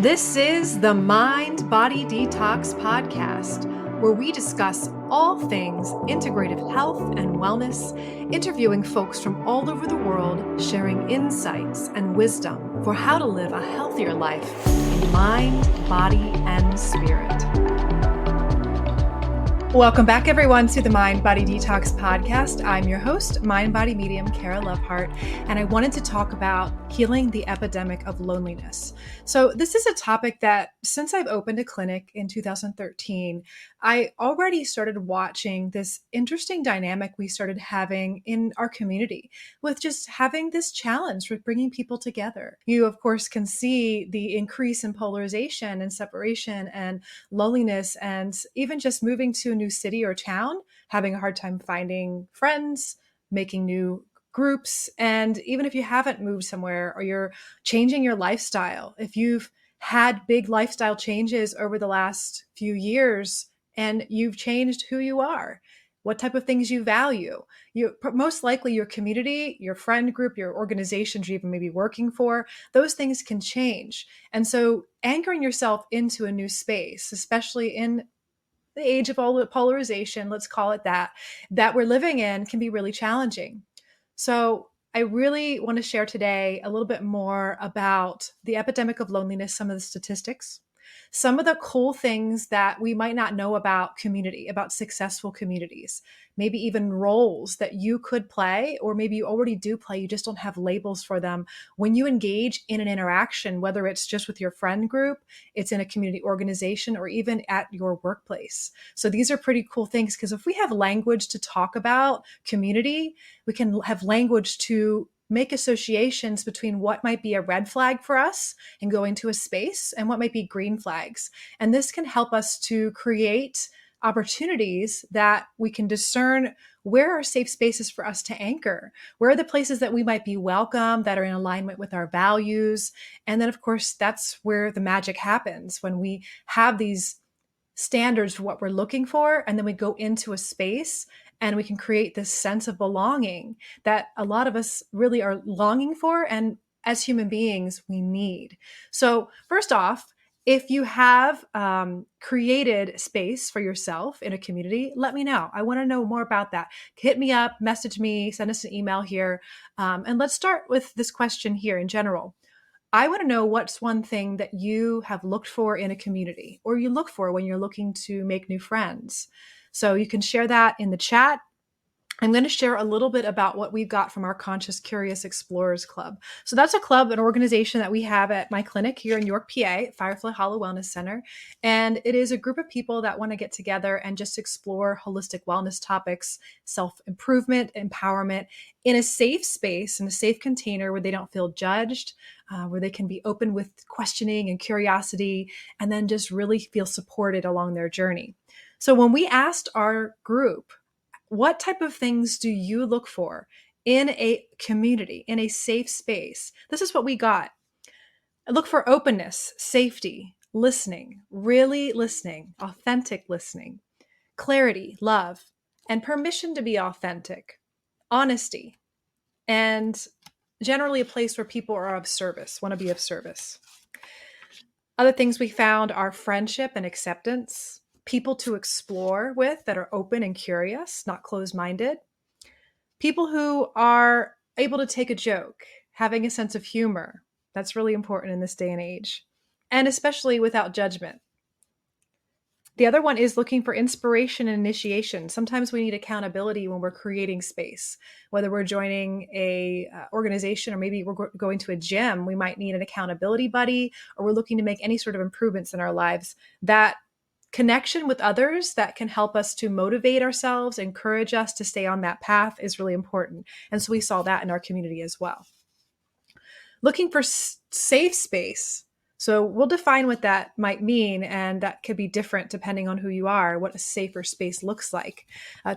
This is the Mind Body Detox podcast, where we discuss all things integrative health and wellness, interviewing folks from all over the world, sharing insights and wisdom for how to live a healthier life in mind, body, and spirit. Welcome back, everyone, to the Mind Body Detox podcast. I'm your host, Mind Body Medium Kara Lovehart, and I wanted to talk about healing the epidemic of loneliness. So this is a topic that since I've opened a clinic in 2013, I already started watching this interesting dynamic we started having in our community with just having this challenge with bringing people together. You, of course, can see the increase in polarization and separation and loneliness, and even just moving to a new city or town, having a hard time finding friends, making new groups. And even if you haven't moved somewhere or you're changing your lifestyle, if you've had big lifestyle changes over the last few years and you've changed who you are, what type of things you value, most likely your community, your friend group, your organizations you're even maybe working for, those things can change. And so anchoring yourself into a new space, especially in the age of all the polarization, let's call it that we're living in, can be really challenging. So I really want to share today a little bit more about the epidemic of loneliness, some of the statistics, some of the cool things that we might not know about community, about successful communities, maybe even roles that you could play, or maybe you already do play, you just don't have labels for them when you engage in an interaction, whether it's just with your friend group, it's in a community organization, or even at your workplace. So these are pretty cool things, because if we have language to talk about community, we can have language to make associations between what might be a red flag for us and go into a space and what might be green flags. And this can help us to create opportunities that we can discern where are safe spaces for us to anchor, where are the places that we might be welcome, that are in alignment with our values. And then, of course, that's where the magic happens, when we have these standards for what we're looking for, and then we go into a space and we can create this sense of belonging that a lot of us really are longing for, and as human beings we need. So first off, if you have created space for yourself in a community, let me know. I want to know more about that. Hit me up, message me, send us an email here. And let's start with this question here in general. I want to know what's one thing that you have looked for in a community, or you look for when you're looking to make new friends. So you can share that in the chat. I'm going to share a little bit about what we've got from our Conscious Curious Explorers Club. So that's a club, an organization that we have at my clinic here in York, PA, Firefly Hollow Wellness Center. And it is a group of people that want to get together and just explore holistic wellness topics, self-improvement, empowerment in a safe space, in a safe container where they don't feel judged, where they can be open with questioning and curiosity, and then just really feel supported along their journey. So when we asked our group, what type of things do you look for in a community, in a safe space? This is what we got. I look for openness, safety, listening, really listening, authentic listening, clarity, love, and permission to be authentic, honesty, and generally a place where people are of service, want to be of service. Other things we found are friendship and acceptance, people to explore with that are open and curious, not closed-minded, people who are able to take a joke, having a sense of humor. That's really important in this day and age, and especially without judgment. The other one is looking for inspiration and initiation. Sometimes we need accountability when we're creating space, whether we're joining a organization or maybe we're going to a gym. We might need an accountability buddy, or we're looking to make any sort of improvements in our lives. That connection with others that can help us to motivate ourselves, encourage us to stay on that path is really important. And so we saw that in our community as well. Looking for safe space. So we'll define what that might mean, and that could be different depending on who you are, what a safer space looks like.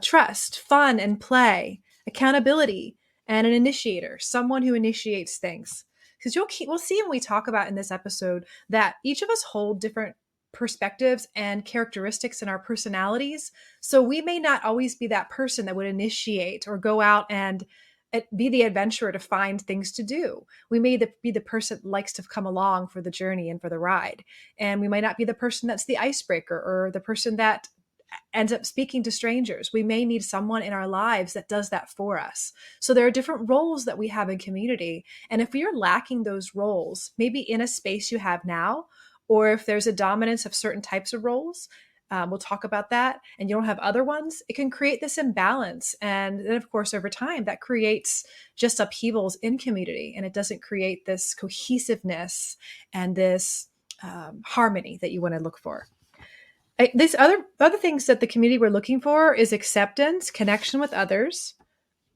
Trust, fun and play, accountability, and an initiator, someone who initiates things. Because we'll see when we talk about in this episode that each of us hold different perspectives and characteristics in our personalities. So we may not always be that person that would initiate or go out and be the adventurer to find things to do. We may be the person that likes to come along for the journey and for the ride. And we might not be the person that's the icebreaker or the person that ends up speaking to strangers. We may need someone in our lives that does that for us. So there are different roles that we have in community. And if we are lacking those roles, maybe in a space you have now, or if there's a dominance of certain types of roles, we'll talk about that, and you don't have other ones, it can create this imbalance. And then, of course, over time, that creates just upheavals in community, and it doesn't create this cohesiveness and this harmony that you want to look for. These other things that the community we're looking for is acceptance, connection with others,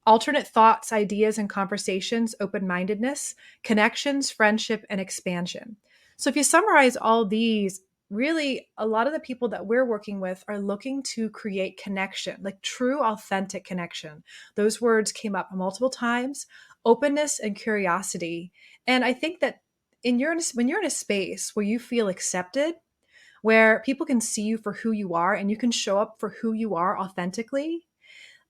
alternate thoughts, ideas, and conversations, open-mindedness, connections, friendship, and expansion. So if you summarize all these, really a lot of the people that we're working with are looking to create connection, like true, authentic connection. Those words came up multiple times: openness and curiosity. And I think that when you're in a space where you feel accepted, where people can see you for who you are and you can show up for who you are authentically,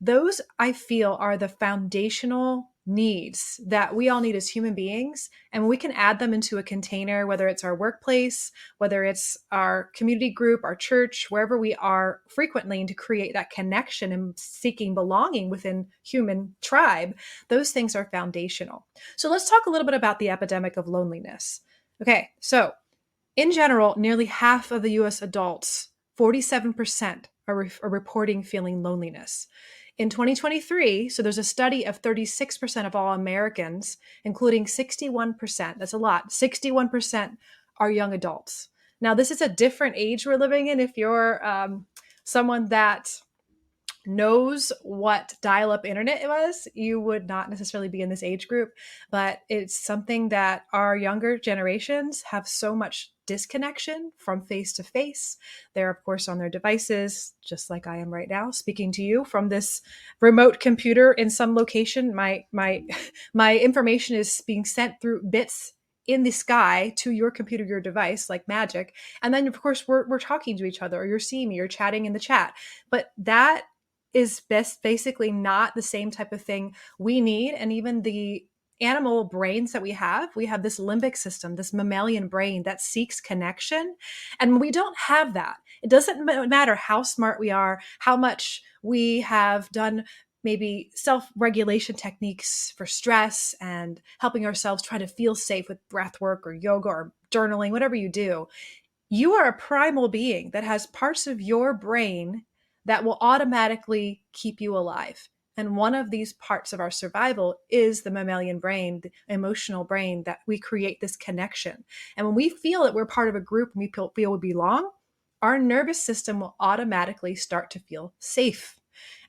those I feel are the foundational needs that we all need as human beings. And we can add them into a container, whether it's our workplace, whether it's our community group, our church, wherever we are frequently, and to create that connection and seeking belonging within human tribe, those things are foundational. So let's talk a little bit about the epidemic of loneliness. Okay, so in general, nearly half of the US adults, 47%, are reporting feeling loneliness. In 2023, so there's a study of 36% of all Americans, including 61%, that's a lot, 61% are young adults. Now, this is a different age we're living in. If you're someone that knows what dial-up internet it was, you would not necessarily be in this age group, but it's something that our younger generations have so much disconnection from face to face. They're, of course, on their devices, just like I am right now, speaking to you from this remote computer in some location. My information is being sent through bits in the sky to your computer, your device, like magic. And then, of course, we're talking to each other, or you're seeing me, you're chatting in the chat. But that is basically not the same type of thing we need. And even the animal brains that we have this limbic system, this mammalian brain that seeks connection. And we don't have that. It doesn't matter how smart we are, how much we have done maybe self-regulation techniques for stress and helping ourselves try to feel safe with breath work or yoga or journaling, whatever you do. You are a primal being that has parts of your brain that will automatically keep you alive. And one of these parts of our survival is the mammalian brain, the emotional brain, that we create this connection. And when we feel that we're part of a group and we feel we belong, our nervous system will automatically start to feel safe.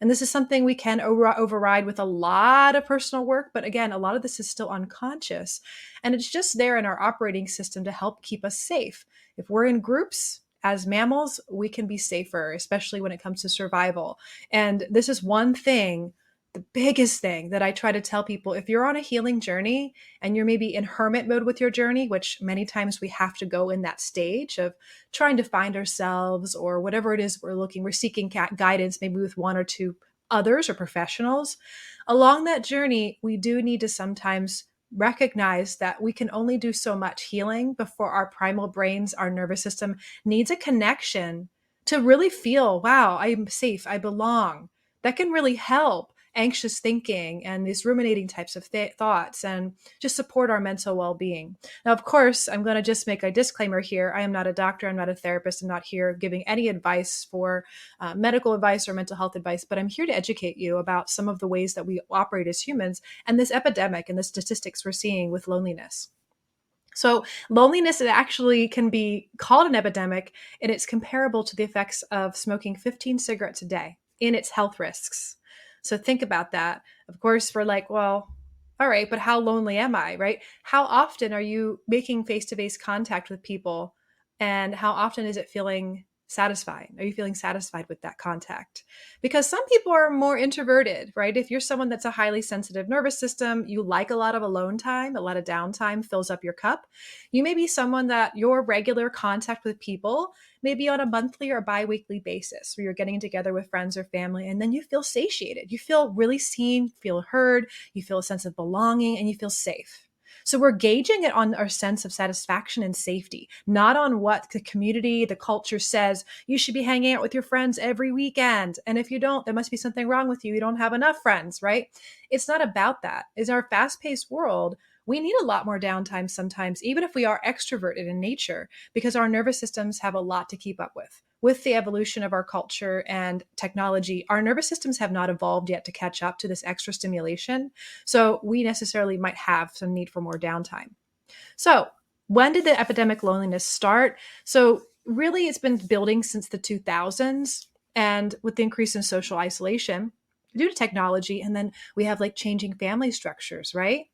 And this is something we can override with a lot of personal work. But again, a lot of this is still unconscious. And it's just there in our operating system to help keep us safe. If we're in groups, as mammals, we can be safer, especially when it comes to survival. And this is one thing, the biggest thing that I try to tell people: if you're on a healing journey and you're maybe in hermit mode with your journey, which many times we have to go in that stage of trying to find ourselves or whatever it is we're seeking guidance, maybe with one or two others or professionals. Along that journey, we do need to sometimes recognize that we can only do so much healing before our primal brains, our nervous system, needs a connection to really feel, wow, I'm safe, I belong. That can really help anxious thinking and these ruminating types of thoughts and just support our mental well-being. Now, of course, I'm going to just make a disclaimer here. I am not a doctor. I'm not a therapist. I'm not here giving any advice for medical advice or mental health advice, but I'm here to educate you about some of the ways that we operate as humans and this epidemic and the statistics we're seeing with loneliness. So loneliness, it actually can be called an epidemic, and it's comparable to the effects of smoking 15 cigarettes a day in its health risks. So think about that. Of course, we're like, well, all right, but how lonely am I, right? How often are you making face-to-face contact with people? And how often is it feeling satisfied? Are you feeling satisfied with that contact? Because some people are more introverted, right? If you're someone that's a highly sensitive nervous system, you like a lot of alone time, a lot of downtime fills up your cup. You may be someone that your regular contact with people may be on a monthly or bi-weekly basis where you're getting together with friends or family, and then you feel satiated. You feel really seen, feel heard, you feel a sense of belonging, and you feel safe. So we're gauging it on our sense of satisfaction and safety, not on what the community, the culture says. You should be hanging out with your friends every weekend. And if you don't, there must be something wrong with you. You don't have enough friends, right? It's not about that. In our fast-paced world, we need a lot more downtime sometimes, even if we are extroverted in nature, because our nervous systems have a lot to keep up with. With the evolution of our culture and technology, our nervous systems have not evolved yet to catch up to this extra stimulation. So we necessarily might have some need for more downtime. So when did the epidemic loneliness start? So really, it's been building since the 2000s. And with the increase in social isolation due to technology, and then we have like changing family structures, right?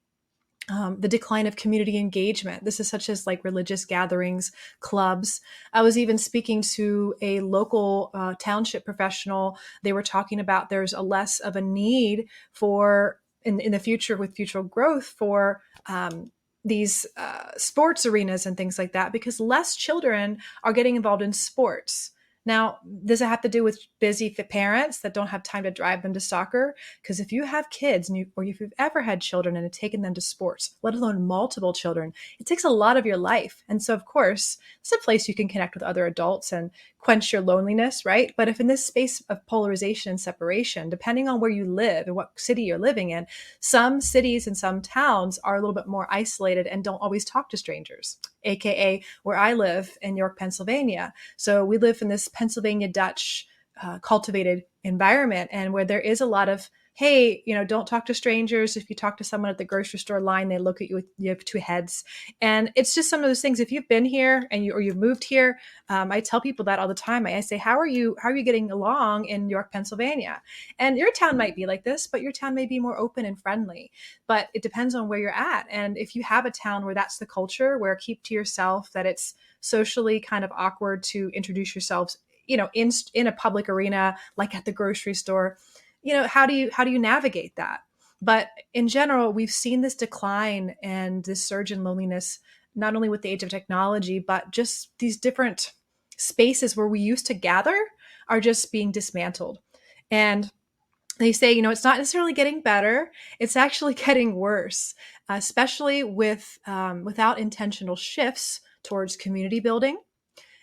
The decline of community engagement. This is such as like religious gatherings, clubs. I was even speaking to a local township professional. They were talking about there's a less of a need for in the future with future growth for these sports arenas and things like that because less children are getting involved in sports. Now, does it have to do with busy parents that don't have time to drive them to soccer? Because if you have kids or if you've ever had children and have taken them to sports, let alone multiple children, it takes a lot of your life. And so, of course, it's a place you can connect with other adults and quench your loneliness, right? But if in this space of polarization and separation, depending on where you live and what city you're living in, some cities and some towns are a little bit more isolated and don't always talk to strangers, AKA where I live in York, Pennsylvania. So we live in this Pennsylvania Dutch cultivated environment and where there is a lot of, hey, don't talk to strangers. If you talk to someone at the grocery store line, they look at you with you have two heads. And it's just some of those things. If you've been here and you've moved here, I tell people that all the time. I say, how are you getting along in York, Pennsylvania? And your town might be like this, but your town may be more open and friendly. But it depends on where you're at. And if you have a town where that's the culture, where keep to yourself, that it's socially kind of awkward to introduce yourselves, in a public arena, like at the grocery store, how do you navigate that? But in general, we've seen this decline and this surge in loneliness, not only with the age of technology, but just these different spaces where we used to gather are just being dismantled. And they say, it's not necessarily getting better. It's actually getting worse, especially without intentional shifts towards community building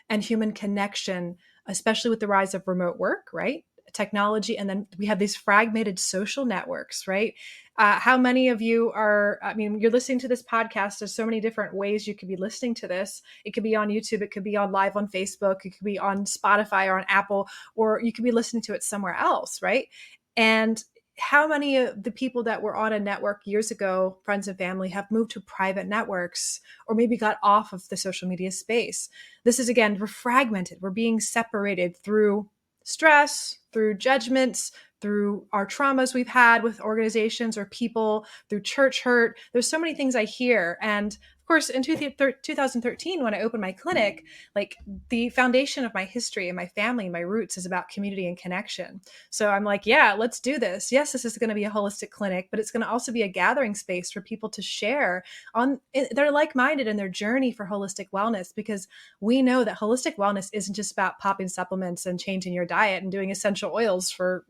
and human connection, especially with the rise of remote work, right? Technology. And then we have these fragmented social networks, right? How many of you you're listening to this podcast. There's so many different ways you could be listening to this. It could be on YouTube. It could be on live on Facebook. It could be on Spotify or on Apple, or you could be listening to it somewhere else, right? And how many of the people that were on a network years ago, friends and family, have moved to private networks or maybe got off of the social media space? This is, again, we're fragmented. We're being separated through stress, through judgments, through our traumas we've had with organizations or people, through church hurt. There's so many things I hear. And of course, in 2013, when I opened my clinic, like the foundation of my history and my family and my roots is about community and connection. So I'm like, yeah, let's do this. Yes, this is going to be a holistic clinic, but it's going to also be a gathering space for people to share on they're like-minded in their journey for holistic wellness, because we know that holistic wellness isn't just about popping supplements and changing your diet and doing essential oils for,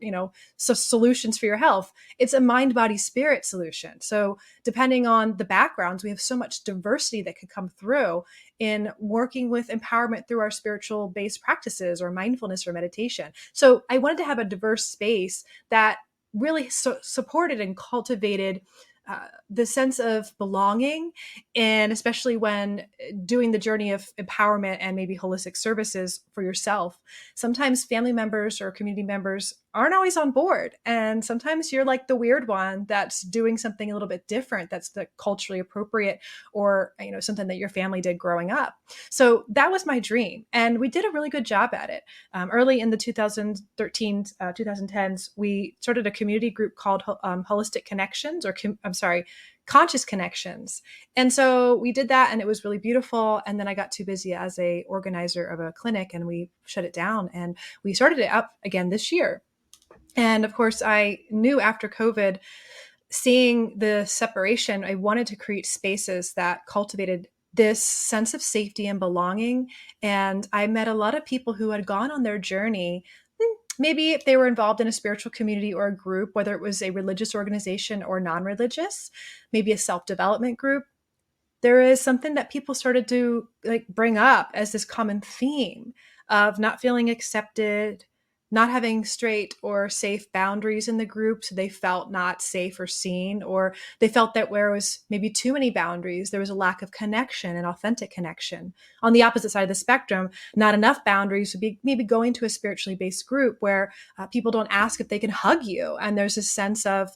solutions for your health. It's a mind, body, spirit solution. So depending on the backgrounds, we have so much diversity that could come through in working with empowerment through our spiritual based practices or mindfulness or meditation. So I wanted to have a diverse space that really supported and cultivated the sense of belonging, and especially when doing the journey of empowerment and maybe holistic services for yourself. Sometimes family members or community members aren't always on board. And sometimes you're like the weird one that's doing something a little bit different, that's the culturally appropriate, or, something that your family did growing up. So that was my dream. And we did a really good job at it. Early in the 2013, 2010s, we started a community group called Holistic Connections, Conscious Connections. And so we did that, and it was really beautiful. And then I got too busy as a organizer of a clinic, and we shut it down, and we started it up again this year. And of course, I knew after COVID, seeing the separation, I wanted to create spaces that cultivated this sense of safety and belonging. And I met a lot of people who had gone on their journey. Maybe if they were involved in a spiritual community or a group, whether it was a religious organization or non-religious, maybe a self-development group, there is something that people started to bring up as this common theme of not feeling accepted, not having straight or safe boundaries in the group. So they felt not safe or seen, or they felt that where it was maybe too many boundaries, there was a lack of connection and authentic connection. On the opposite side of the spectrum, not enough boundaries would be maybe going to a spiritually based group where people don't ask if they can hug you. And there's this sense of,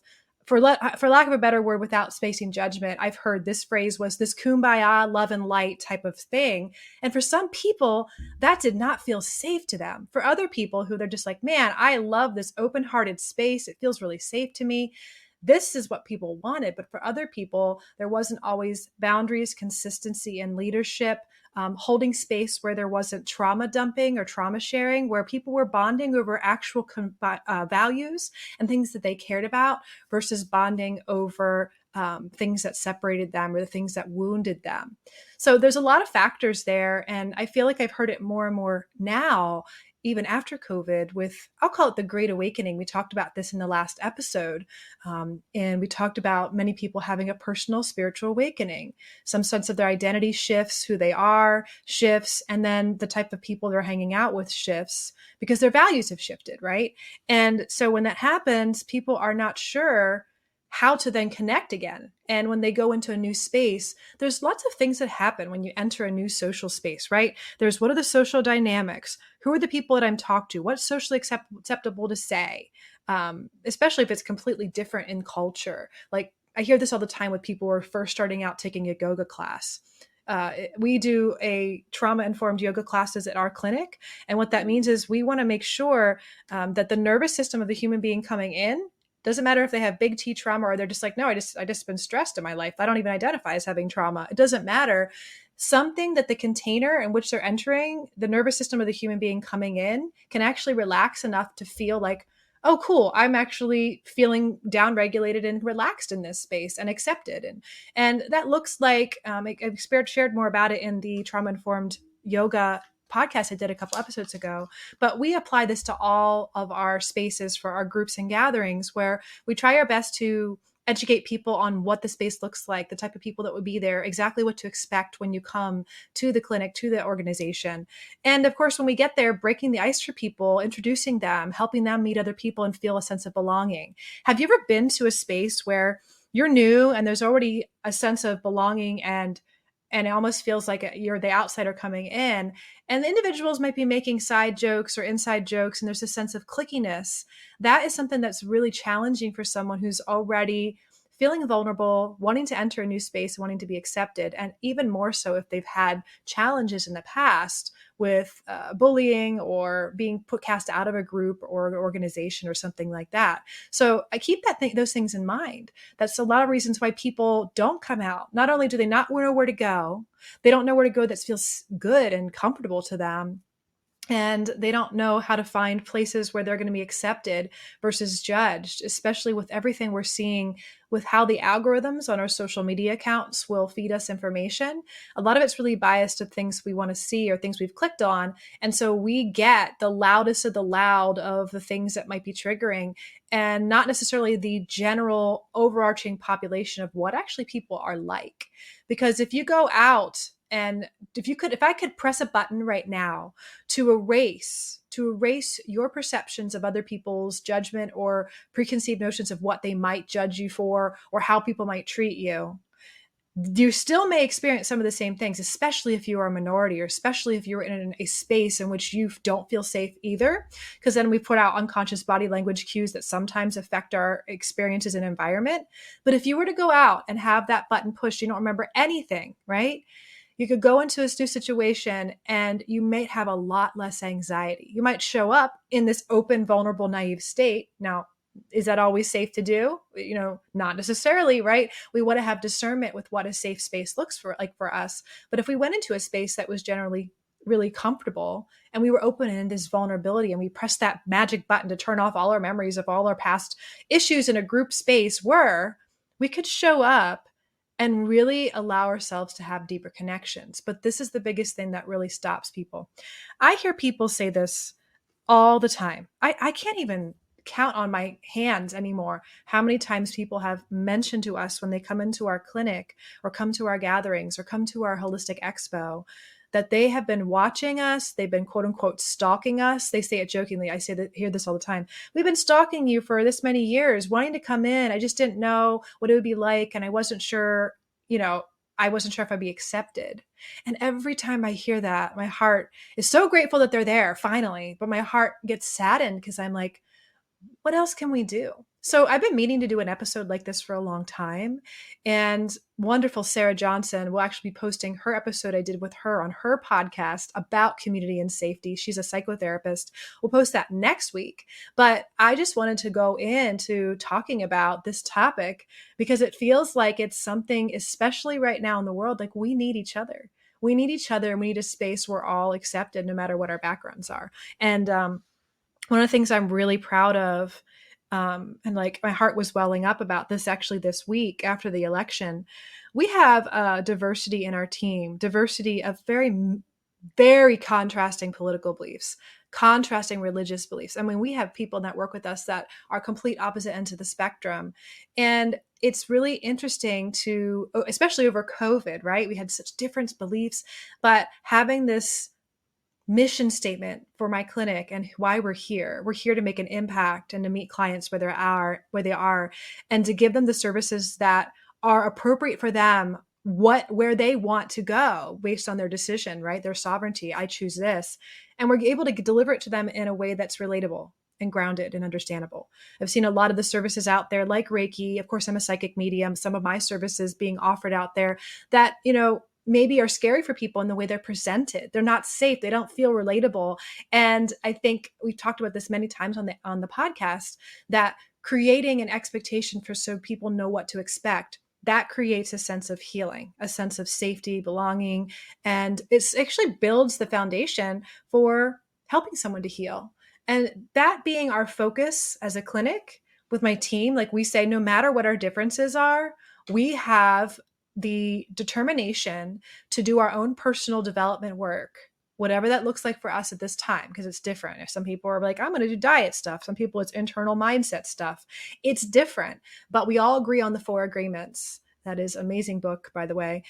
for lack of a better word, without spacing judgment, I've heard this phrase was this kumbaya, love and light type of thing. And for some people, that did not feel safe to them. For other people who they're just like, man, I love this open-hearted space. It feels really safe to me. This is what people wanted. But for other people, there wasn't always boundaries, consistency, and leadership. Holding space where there wasn't trauma dumping or trauma sharing, where people were bonding over actual values and things that they cared about versus bonding over things that separated them or the things that wounded them. So there's a lot of factors there. And I feel like I've heard it more and more now, even after COVID, with, I'll call it the Great Awakening. We talked about this in the last episode. And we talked about many people having a personal spiritual awakening. Some sense of their identity shifts, who they are shifts, and then the type of people they're hanging out with shifts because their values have shifted, right? And so when that happens, people are not sure how to then connect again. And when they go into a new space, there's lots of things that happen when you enter a new social space, right? There's, what are the social dynamics? Who are the people that I'm talking to? What's socially acceptable to say? Especially if it's completely different in culture. Like, I hear this all the time with people who are first starting out taking a yoga class. We do a trauma-informed yoga classes at our clinic. And what that means is we want to make sure that the nervous system of the human being coming in, doesn't matter if they have big T trauma or they're just like, no, I just been stressed in my life. I don't even identify as having trauma. It doesn't matter. Something that the container in which they're entering, the nervous system of the human being coming in, can actually relax enough to feel like, oh, cool, I'm actually feeling down-regulated and relaxed in this space and accepted. And that looks like, I've shared more about it in the trauma-informed yoga podcast I did a couple episodes ago, but we apply this to all of our spaces for our groups and gatherings, where we try our best to educate people on what the space looks like, the type of people that would be there, exactly what to expect when you come to the clinic, to the organization. And of course, when we get there, breaking the ice for people, introducing them, helping them meet other people and feel a sense of belonging. Have you ever been to a space where you're new and there's already a sense of belonging, and it almost feels like you're the outsider coming in, and the individuals might be making side jokes or inside jokes, and there's a sense of clickiness? That is something that's really challenging for someone who's already feeling vulnerable, wanting to enter a new space, wanting to be accepted, and even more so if they've had challenges in the past with bullying or being cast out of a group or an organization or something like that. So I keep those things in mind. That's a lot of reasons why people don't come out. Not only do they not know where to go, they don't know where to go that feels good and comfortable to them. And they don't know how to find places where they're going to be accepted versus judged, especially with everything we're seeing with how the algorithms on our social media accounts will feed us information. A lot of it's really biased to things we want to see or things we've clicked on. And so we get the loudest of the loud of the things that might be triggering, and not necessarily the general overarching population of what actually people are like. Because if you go out, and if I could press a button right now to erase your perceptions of other people's judgment or preconceived notions of what they might judge you for or how people might treat you, you still may experience some of the same things, especially if you are a minority, or especially if you're in a space in which you don't feel safe either, because then we put out unconscious body language cues that sometimes affect our experiences and environment. But if you were to go out and have that button pushed, you don't remember anything, right? You could go into this new situation and you may have a lot less anxiety. You might show up in this open, vulnerable, naive state. Now, is that always safe to do? Not necessarily, right? We want to have discernment with what a safe space looks for, like for us. But if we went into a space that was generally really comfortable and we were open in this vulnerability and we pressed that magic button to turn off all our memories of all our past issues in a group space, we could show up and really allow ourselves to have deeper connections. But this is the biggest thing that really stops people. I hear people say this all the time. I can't even count on my hands anymore how many times people have mentioned to us when they come into our clinic or come to our gatherings or come to our holistic expo that they have been watching us. They've been quote unquote stalking us. They say it jokingly. I hear this all the time. We've been stalking you for this many years, wanting to come in. I just didn't know what it would be like. And I wasn't sure, I wasn't sure if I'd be accepted. And every time I hear that, my heart is so grateful that they're there finally, but my heart gets saddened because I'm like, what else can we do? So I've been meaning to do an episode like this for a long time. And wonderful Sarah Johnson will actually be posting her episode I did with her on her podcast about community and safety. She's a psychotherapist. We'll post that next week. But I just wanted to go into talking about this topic because it feels like it's something, especially right now in the world, like we need each other. We need each other and we need a space where we're all accepted no matter what our backgrounds are. And one of the things I'm really proud of, and like my heart was welling up about this actually this week after the election, we have diversity in our team, diversity of very, very contrasting political beliefs, contrasting religious beliefs. I mean, we have people that work with us that are complete opposite ends of the spectrum. And it's really interesting to, especially over COVID, right? We had such different beliefs, but having this mission statement for my clinic and why we're here. We're here to make an impact and to meet clients where they are, and to give them the services that are appropriate for them, where they want to go based on their decision, right? Their sovereignty. I choose this. And we're able to deliver it to them in a way that's relatable and grounded and understandable. I've seen a lot of the services out there like Reiki. Of course, I'm a psychic medium. Some of my services being offered out there that, maybe are scary for people in the way they're presented. They're not safe. They don't feel relatable. And I think we've talked about this many times on the podcast, that creating an expectation so people know what to expect, that creates a sense of healing, a sense of safety, belonging, and it actually builds the foundation for helping someone to heal. And that being our focus as a clinic with my team, like we say, no matter what our differences are, we have the determination to do our own personal development work, whatever that looks like for us at this time, because it's different. If some people are like, I'm going to do diet stuff. Some people it's internal mindset stuff. It's different, but we all agree on the 4 agreements. That is an amazing book, by the way.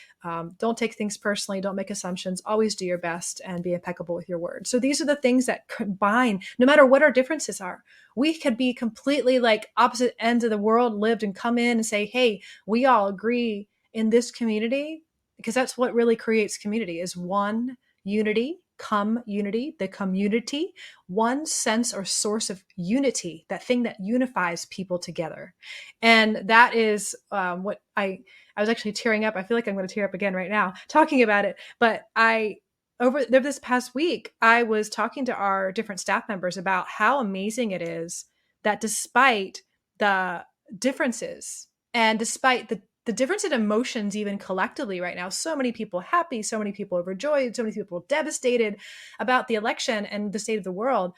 Don't take things personally. Don't make assumptions. Always do your best and be impeccable with your words. So these are the things that combine, no matter what our differences are. We could be completely like opposite ends of the world, lived and come in and say, hey, we all agree in this community, because that's what really creates community, is one unity, the community, one sense or source of unity, that thing that unifies people together. And that is what I was actually tearing up. I feel like I'm going to tear up again right now talking about it. But over this past week, I was talking to our different staff members about how amazing it is that despite the differences and despite the difference in emotions, even collectively right now, so many people happy, so many people overjoyed, so many people devastated about the election and the state of the world.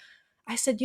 I said,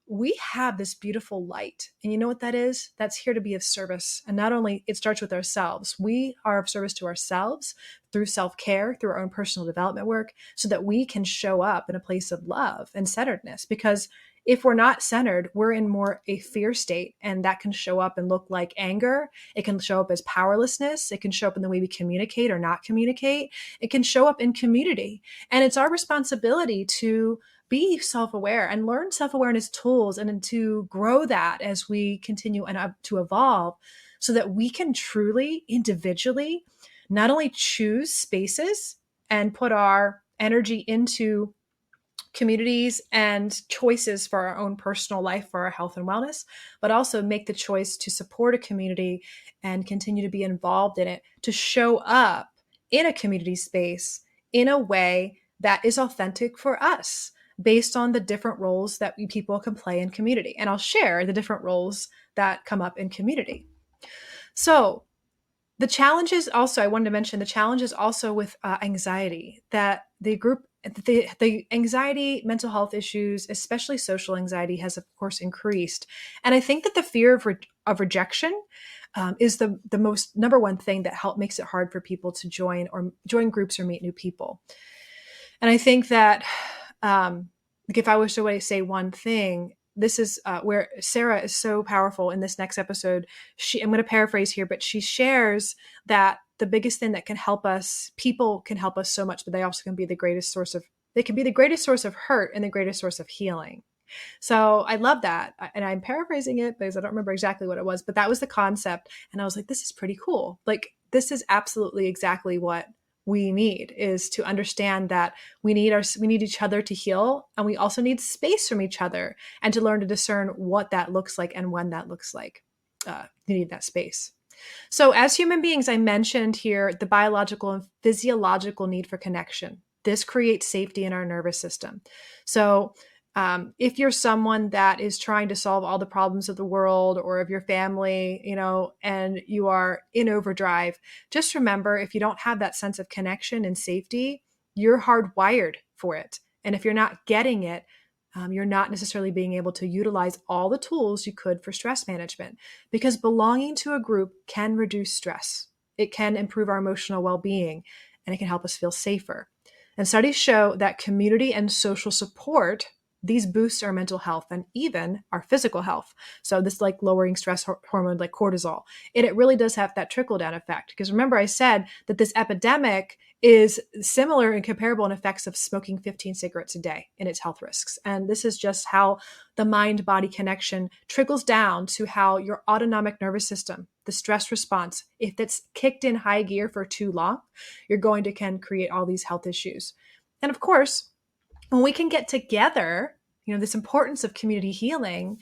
we have this beautiful light. And you know what that is? That's here to be of service. And not only it starts with ourselves, we are of service to ourselves through self-care, through our own personal development work, so that we can show up in a place of love and centeredness. Because if we're not centered, we're in more a fear state, and that can show up and look like anger. It can show up as powerlessness. It can show up in the way we communicate or not communicate. It can show up in community. And it's our responsibility to be self-aware and learn self-awareness tools and to grow that as we continue and to evolve, so that we can truly individually not only choose spaces and put our energy into communities and choices for our own personal life, for our health and wellness, but also make the choice to support a community and continue to be involved in it, to show up in a community space in a way that is authentic for us based on the different roles that people can play in community. And I'll share the different roles that come up in community. So the challenges also, I wanted to mention the challenges also with anxiety, that the anxiety, mental health issues, especially social anxiety, has of course increased. And I think that the fear of rejection is the most number one thing that makes it hard for people to join groups or meet new people. And I think that like if I was to say one thing, this is where Sarah is so powerful in this next episode. I'm going to paraphrase here, but she shares that the biggest thing that can help us, people can help us so much, but they also can be the greatest source of hurt and the greatest source of healing. So I love that. And I'm paraphrasing it because I don't remember exactly what it was, but that was the concept. And I was like, this is pretty cool. Like, this is absolutely exactly what we need, is to understand that we need each other to heal. And we also need space from each other and to learn to discern what that looks like and when that looks like. You need that space. So as human beings, I mentioned here the biological and physiological need for connection. This creates safety in our nervous system. So if you're someone that is trying to solve all the problems of the world or of your family, and you are in overdrive, just remember, if you don't have that sense of connection and safety, you're hardwired for it. And if you're not getting it, you're not necessarily being able to utilize all the tools you could for stress management, because belonging to a group can reduce stress. It can improve our emotional well-being, and it can help us feel safer. And studies show that community and social support, these boost our mental health and even our physical health. So this, like lowering stress hormone like cortisol, it really does have that trickle down effect. Because remember, I said that this epidemic is similar and comparable in effects of smoking 15 cigarettes a day in its health risks. And this is just how the mind-body connection trickles down to how your autonomic nervous system, the stress response, if it's kicked in high gear for too long, you're going to can create all these health issues. And of course, when we can get together, this importance of community healing,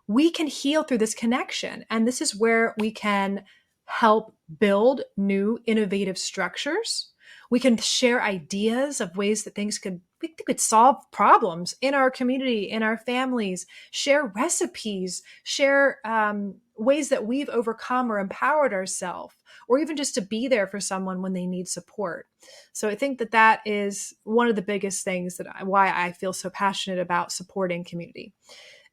we can heal through this connection. And this is where we can help build new innovative structures. We can share ideas of ways that we could solve problems in our community, in our families, share recipes, share ways that we've overcome or empowered ourselves, or even just to be there for someone when they need support. So I think that is one of the biggest things why I feel so passionate about supporting community.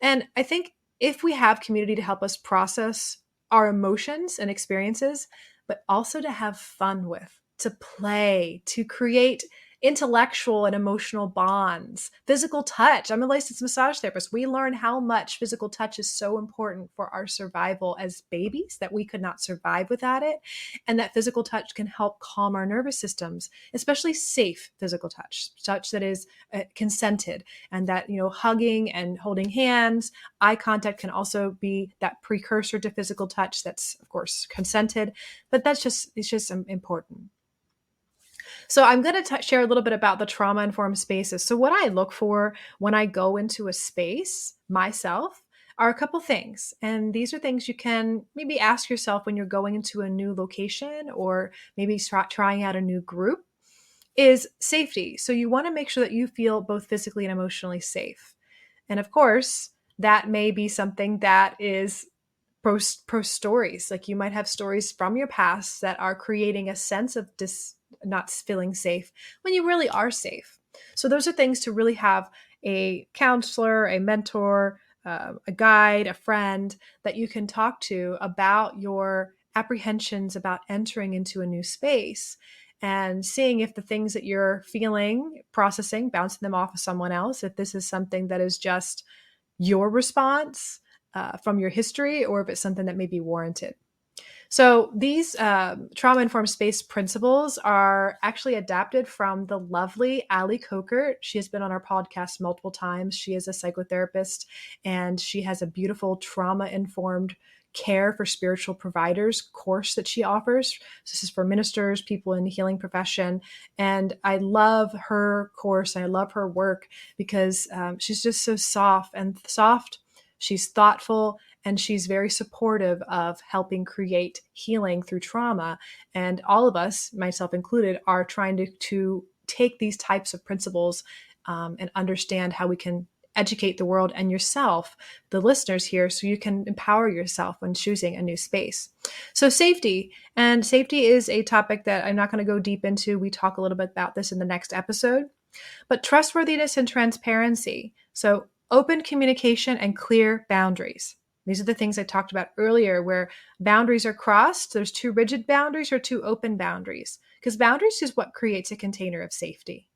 And I think if we have community to help us process our emotions and experiences, but also to have fun with, to play, to create intellectual and emotional bonds, physical touch. I'm a licensed massage therapist. We learn how much physical touch is so important for our survival as babies, that we could not survive without it. And that physical touch can help calm our nervous systems, especially safe physical touch that is consented, and that, hugging and holding hands, eye contact can also be that precursor to physical touch that's, of course, consented. But it's just important. So I'm going to share a little bit about the trauma-informed spaces. So what I look for when I go into a space myself are a couple things. And these are things you can maybe ask yourself when you're going into a new location or maybe trying out a new group, is safety. So you want to make sure that you feel both physically and emotionally safe. And of course, that may be something that is pro stories. Like you might have stories from your past that are creating a sense of not feeling safe when you really are safe. So those are things to really have a counselor, a mentor, a guide, a friend that you can talk to about your apprehensions about entering into a new space, and seeing if the things that you're feeling, processing, bouncing them off of someone else, if this is something that is just your response from your history, or if it's something that may be warranted. So these trauma-informed space principles are actually adapted from the lovely Ali Kokert. She has been on our podcast multiple times. She is a psychotherapist, and she has a beautiful trauma-informed Care for Spiritual Providers course that she offers. This is for ministers, people in the healing profession. And I love her course. I love her work because she's just so soft. She's thoughtful, and she's very supportive of helping create healing through trauma. And all of us, myself included, are trying to take these types of principles and understand how we can educate the world and yourself, the listeners here, so you can empower yourself when choosing a new space. So safety is a topic that I'm not going to go deep into. We talk a little bit about this in the next episode, but trustworthiness and transparency. So open communication and clear boundaries. These are the things I talked about earlier, where boundaries are crossed. There's too rigid boundaries or too open boundaries, because boundaries is what creates a container of safety.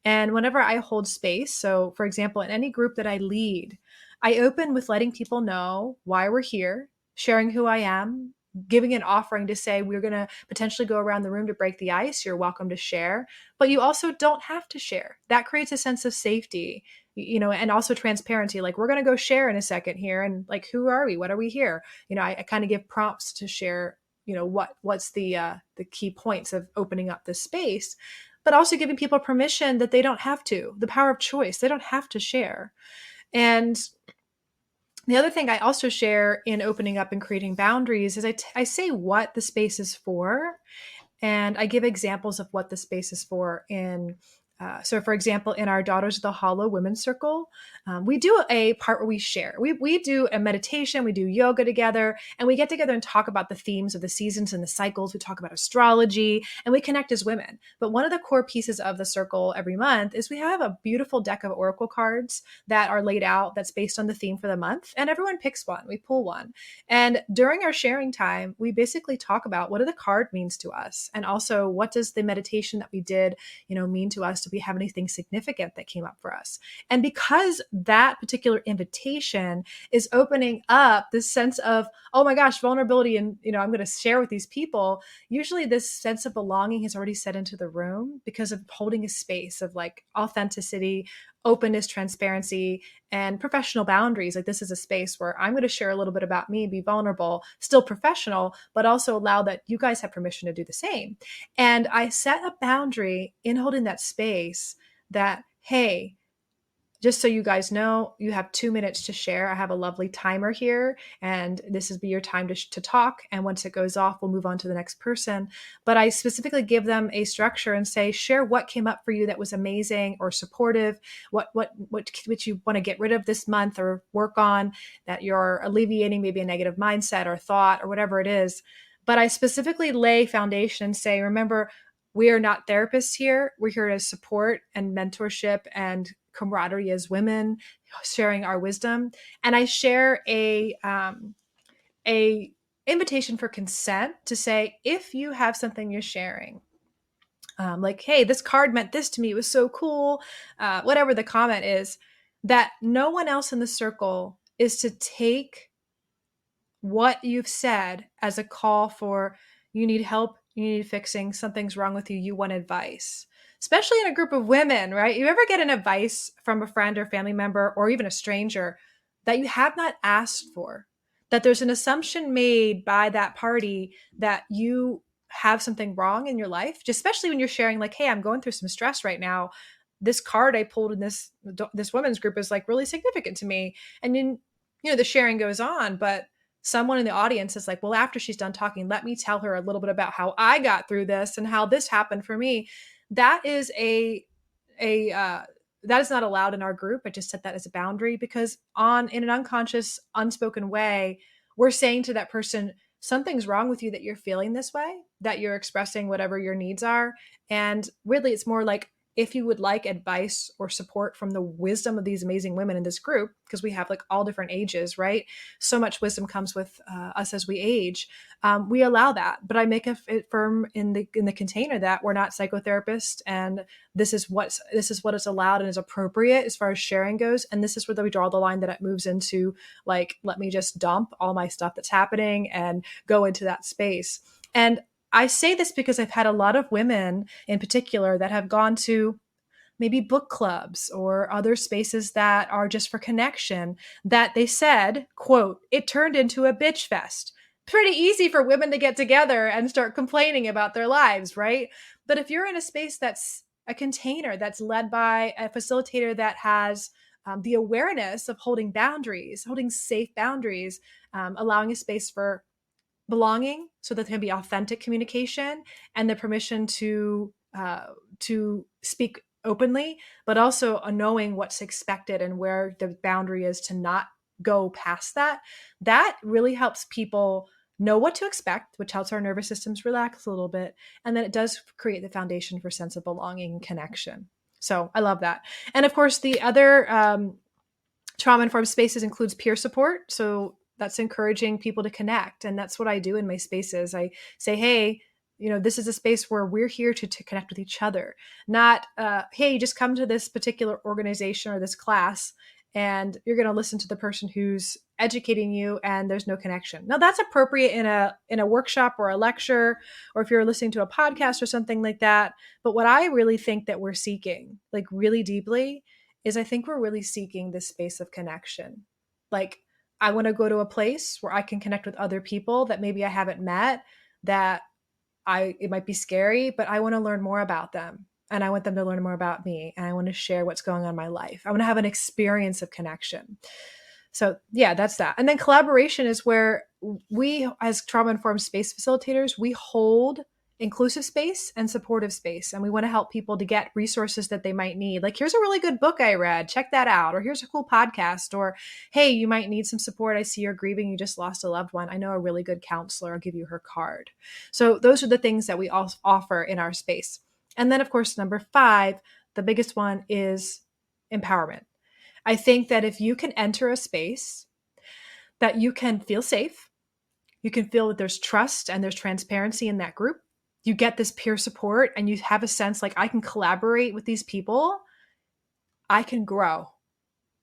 And whenever I hold space, so for example, in any group that I lead, I open with letting people know why we're here, sharing who I am, giving an offering to say, we're going to potentially go around the room to break the ice. You're welcome to share, but you also don't have to share. That creates a sense of safety, and also transparency. Like, we're going to go share in a second here. And like, who are we? What are we here? I kind of give prompts to share, what's the key points of opening up this space, but also giving people permission that they don't have to, the power of choice. They don't have to share. And the other thing I also share in opening up and creating boundaries is I say what the space is for, and I give examples of what the space is for so for example, in our Daughters of the Hollow Women's Circle, we do a part where we share. We do a meditation, we do yoga together, and we get together and talk about the themes of the seasons and the cycles. We talk about astrology, and we connect as women. But one of the core pieces of the circle every month is we have a beautiful deck of oracle cards that are laid out that's based on the theme for the month, and everyone picks one. We pull one. And during our sharing time, we basically talk about what do the card means to us, and also what does the meditation that we did, mean to us. We have anything significant that came up for us. And because that particular invitation is opening up this sense of, oh my gosh, vulnerability, and I'm going to share with these people, usually this sense of belonging has already set into the room because of holding a space of like authenticity, openness, transparency, and professional boundaries. Like, this is a space where I'm going to share a little bit about me, be vulnerable, still professional, but also allow that you guys have permission to do the same. And I set a boundary in holding that space that, hey, just so you guys know, you have 2 minutes to share. I have a lovely timer here, and this is your time to talk. And once it goes off, we'll move on to the next person. But I specifically give them a structure and say, share what came up for you that was amazing or supportive, what you want to get rid of this month or work on, that you're alleviating maybe a negative mindset or thought or whatever it is. But I specifically lay foundation and say, remember, we are not therapists here. We're here to support and mentorship and camaraderie as women, sharing our wisdom. And I share a invitation for consent to say, if you have something you're sharing, like, hey, this card meant this to me, it was so cool, whatever the comment is, that no one else in the circle is to take what you've said as a call for, you need help, you need fixing, something's wrong with you, you want advice. Especially in a group of women, right? You ever get an advice from a friend or family member or even a stranger that you have not asked for, that there's an assumption made by that party that you have something wrong in your life, just especially when you're sharing like, hey, I'm going through some stress right now. This card I pulled in this women's group is like really significant to me. And then, the sharing goes on, but someone in the audience is like, well, after she's done talking, let me tell her a little bit about how I got through this and how this happened for me. That is that is not allowed in our group. I just set that as a boundary because in an unconscious, unspoken way, we're saying to that person, something's wrong with you that you're feeling this way, that you're expressing whatever your needs are. And really, it's more like, if you would like advice or support from the wisdom of these amazing women in this group, because we have like all different ages, right? So much wisdom comes with us as we age. We allow that, but I make it firm in the container that we're not psychotherapists, and this is what is allowed and is appropriate as far as sharing goes. And this is where we draw the line that it moves into, like, let me just dump all my stuff that's happening and go into that space. And I say this because I've had a lot of women in particular that have gone to maybe book clubs or other spaces that are just for connection, that they said, quote, it turned into a bitch fest. Pretty easy for women to get together and start complaining about their lives, right? But if you're in a space that's a container that's led by a facilitator that has the awareness of holding boundaries, holding safe boundaries, allowing a space for belonging so that there can be authentic communication and the permission to speak openly, but also a knowing what's expected and where the boundary is to not go past that. That really helps people know what to expect, which helps our nervous systems relax a little bit. And then it does create the foundation for sense of belonging and connection. So I love that. And of course, the other trauma-informed spaces includes peer support. So that's encouraging people to connect. And that's what I do in my spaces. I say, hey, this is a space where we're here to connect with each other, not, hey, just come to this particular organization or this class and you're going to listen to the person who's educating you and there's no connection. Now that's appropriate in a workshop or a lecture, or if you're listening to a podcast or something like that. But what I really think that we're seeking, like really deeply, is I think we're really seeking this space of connection. Like, I want to go to a place where I can connect with other people that maybe I haven't met, that it might be scary, but I want to learn more about them. And I want them to learn more about me. And I want to share what's going on in my life. I want to have an experience of connection. So yeah, that's that. And then collaboration is where we, as trauma-informed space facilitators, we hold inclusive space and supportive space. And we want to help people to get resources that they might need. Like, here's a really good book I read, check that out. Or here's a cool podcast. Or, hey, you might need some support. I see you're grieving. You just lost a loved one. I know a really good counselor. I'll give you her card. So those are the things that we all offer in our space. And then, of course, number 5, the biggest one is empowerment. I think that if you can enter a space that you can feel safe, you can feel that there's trust and there's transparency in that group, you get this peer support and you have a sense like, I can collaborate with these people, I can grow,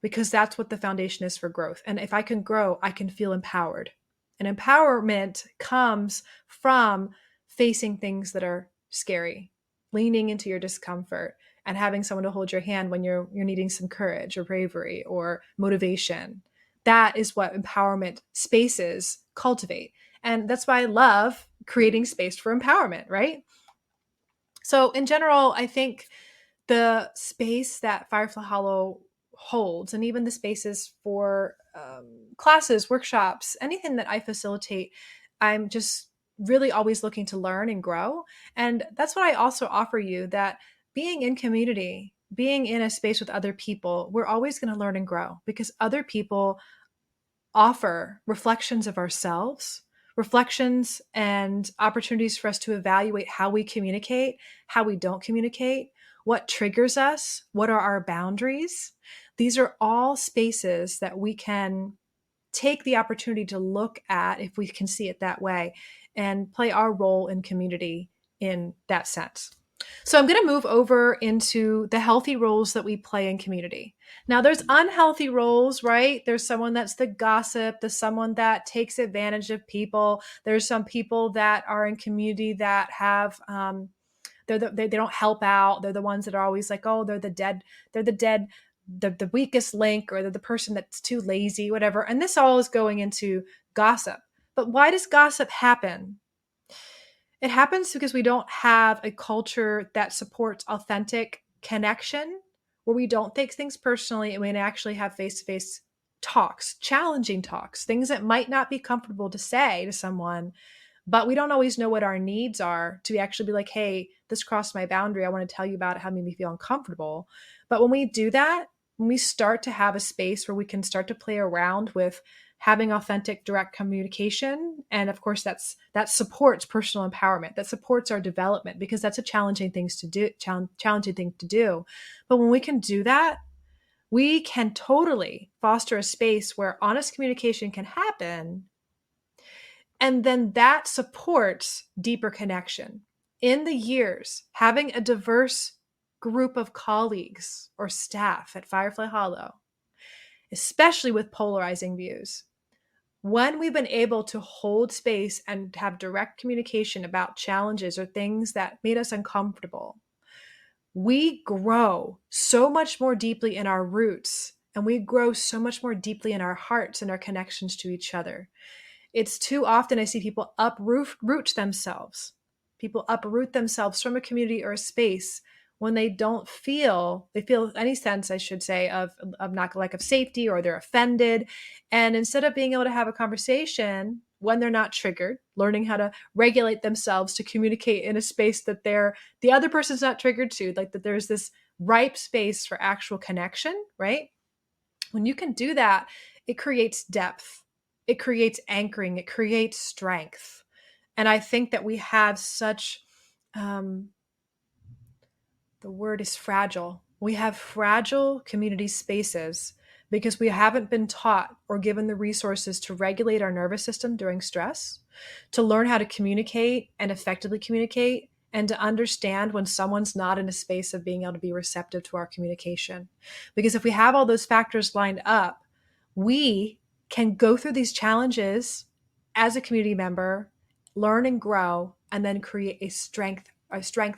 because that's what the foundation is for growth. And if I can grow, I can feel empowered. And empowerment comes from facing things that are scary, leaning into your discomfort, and having someone to hold your hand when you're needing some courage or bravery or motivation. That is what empowerment spaces cultivate. And that's why I love creating space for empowerment, right? So in general, I think the space that Firefly Hollow holds, and even the spaces for classes, workshops, anything that I facilitate, I'm just really always looking to learn and grow. And that's what I also offer you, that being in community, being in a space with other people, we're always going to learn and grow, because other people offer reflections of ourselves, reflections and opportunities for us to evaluate how we communicate, how we don't communicate, what triggers us, what are our boundaries. These are all spaces that we can take the opportunity to look at, if we can see it that way, and play our role in community in that sense. So I'm going to move over into the healthy roles that we play in community. Now, there's unhealthy roles, right? There's someone that's the gossip, there's someone that takes advantage of people. There's some people that are in community that have, they don't help out. They're the ones that are always like, oh, they're the weakest link, or they're the person that's too lazy, whatever. And this all is going into gossip. But why does gossip happen? It happens because we don't have a culture that supports authentic connection, where we don't take things personally and we actually have face-to-face talks, challenging talks, things that might not be comfortable to say to someone, but we don't always know what our needs are to actually be like, hey, this crossed my boundary. I want to tell you about it, how it made me feel uncomfortable. But when we do that, when we start to have a space where we can start to play around with having authentic, direct communication, and of course that supports personal empowerment, that supports our development, because that's a challenging thing to do. But when we can do that, we can totally foster a space where honest communication can happen. And then that supports deeper connection. In the years, having a diverse group of colleagues or staff at Firefly Hollow, especially with polarizing views, when we've been able to hold space and have direct communication about challenges or things that made us uncomfortable, we grow so much more deeply in our roots, and we grow so much more deeply in our hearts and our connections to each other. It's too often I see people uproot themselves. People uproot themselves from a community or a space when they feel any sense, I should say, of not lack of safety, or they're offended. And instead of being able to have a conversation when they're not triggered, learning how to regulate themselves to communicate in a space that the other person's not triggered to, like that there's this ripe space for actual connection, right? When you can do that, it creates depth, it creates anchoring, it creates strength. And I think that we have such, um, the word is fragile. We have fragile community spaces because we haven't been taught or given the resources to regulate our nervous system during stress, to learn how to communicate and effectively communicate, and to understand when someone's not in a space of being able to be receptive to our communication. Because if we have all those factors lined up, we can go through these challenges as a community member, learn and grow, and then create a strength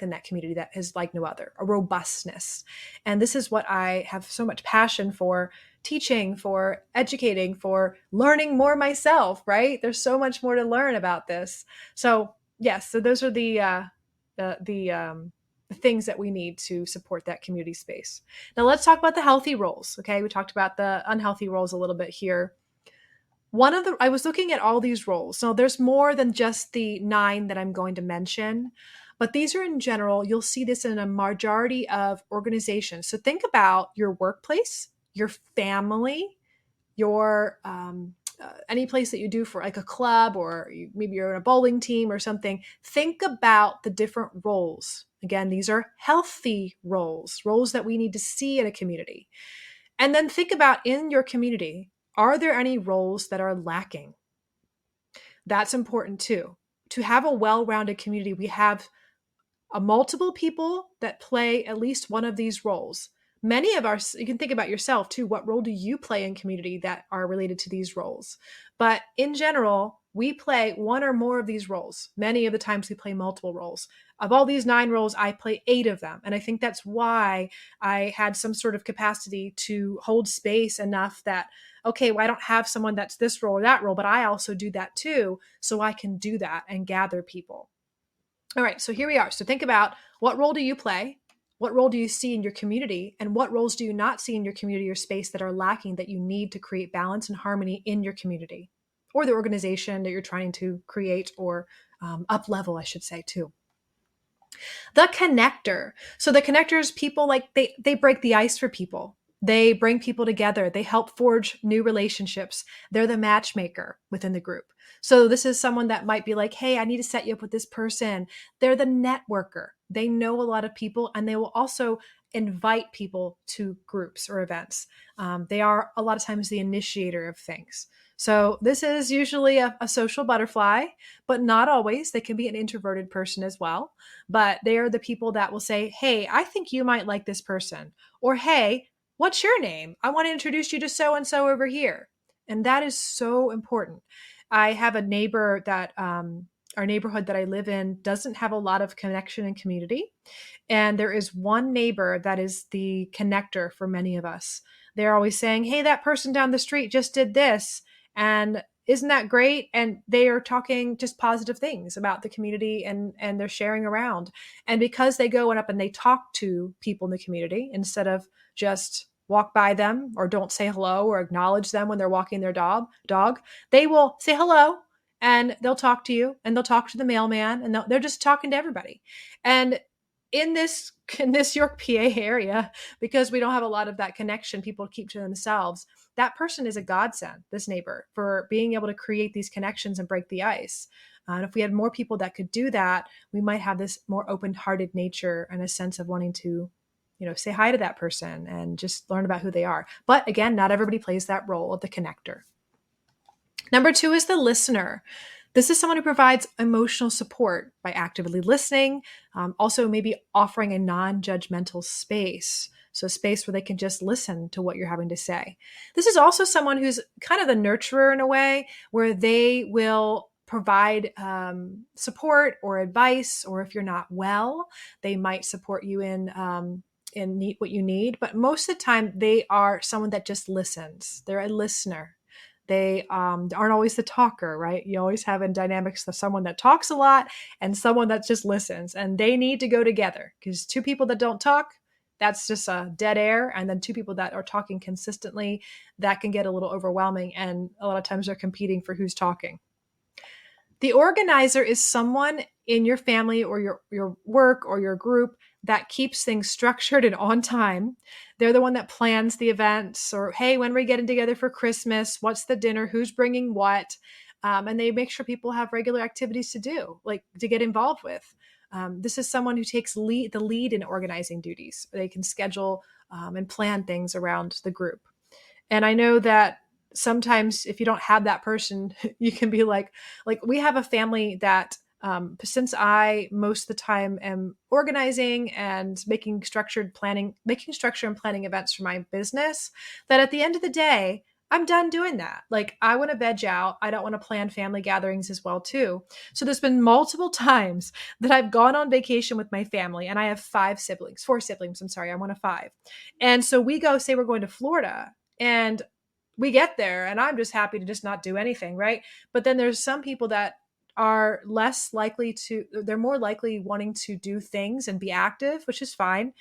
in that community that is like no other, a robustness. And this is what I have so much passion for teaching, for educating, for learning more myself, right? There's so much more to learn about this. So yes, so those are the things that we need to support that community space. Now let's talk about the healthy roles. Okay. We talked about the unhealthy roles a little bit here. I was looking at all these roles. So there's more than just the 9 that I'm going to mention, but these are in general, you'll see this in a majority of organizations. So think about your workplace, your family, your any place that you do for like a club, or maybe you're in a bowling team or something. Think about the different roles. Again, these are healthy roles that we need to see in a community. And then think about in your community, are there any roles that are lacking? That's important too. To have a well-rounded community, we have multiple people that play at least one of these roles. Many of our, you can think about yourself too. What role do you play in community that are related to these roles? But in general, we play one or more of these roles. Many of the times we play multiple roles. Of all these 9 roles, I play 8 of them. And I think that's why I had some sort of capacity to hold space enough that, okay, well, I don't have someone that's this role or that role, but I also do that too. So I can do that and gather people. All right, so here we are. So think about, what role do you play? What role do you see in your community? And what roles do you not see in your community or space that are lacking that you need to create balance and harmony in your community or the organization that you're trying to create or up level, I should say, too. The connector. So the connectors, people like they break the ice for people. They bring people together. They help forge new relationships. They're the matchmaker within the group. So this is someone that might be like, hey, I need to set you up with this person. They're the networker. They know a lot of people, and they will also invite people to groups or events. They are a lot of times the initiator of things. So this is usually a social butterfly, but not always. They can be an introverted person as well. But they are the people that will say, hey, I think you might like this person. Or, hey, what's your name? I want to introduce you to so and so over here. And that is so important. I have a neighbor that our neighborhood that I live in doesn't have a lot of connection and community. And there is one neighbor that is the connector for many of us. They're always saying, hey, that person down the street just did this. And isn't that great? And they are talking just positive things about the community, and they're sharing around. And because they go up and they talk to people in the community instead of just walk by them or don't say hello or acknowledge them when they're walking their dog, they will say hello, and they'll talk to you, and they'll talk to the mailman, and they're just talking to everybody. And in this York, PA area, because we don't have a lot of that connection, people keep to themselves. That person is a godsend, this neighbor, for being able to create these connections and break the ice. And if we had more people that could do that, we might have this more open-hearted nature and a sense of wanting to, say hi to that person and just learn about who they are. But again, not everybody plays that role of the connector. Number 2 is the listener. This is someone who provides emotional support by actively listening, also maybe offering a non-judgmental space. So a space where they can just listen to what you're having to say. This is also someone who's kind of the nurturer in a way, where they will provide support or advice, or if you're not well, they might support you in need what you need. But most of the time, they are someone that just listens. They're a listener. They aren't always the talker, right? You always have in dynamics of someone that talks a lot and someone that just listens, and they need to go together, because two people that don't talk, that's just a dead air. And then two people that are talking consistently, that can get a little overwhelming. And a lot of times they're competing for who's talking. The organizer is someone in your family or your work or your group that keeps things structured and on time. They're the one that plans the events, or, hey, when are we getting together for Christmas? What's the dinner? Who's bringing what? And they make sure people have regular activities to do, like to get involved with. This is someone who takes the lead in organizing duties. They can schedule and plan things around the group. And I know that sometimes if you don't have that person, you can be like we have a family that since I most of the time am organizing and making structure and planning events for my business, that at the end of the day, I'm done doing that. Like, I want to veg out. I don't want to plan family gatherings as well too. So there's been multiple times that I've gone on vacation with my family, and I have four siblings. I'm sorry. I'm one of five. And so we go, say we're going to Florida, and we get there and I'm just happy to just not do anything, right? But then there's some people that are they're more likely wanting to do things and be active, which is fine,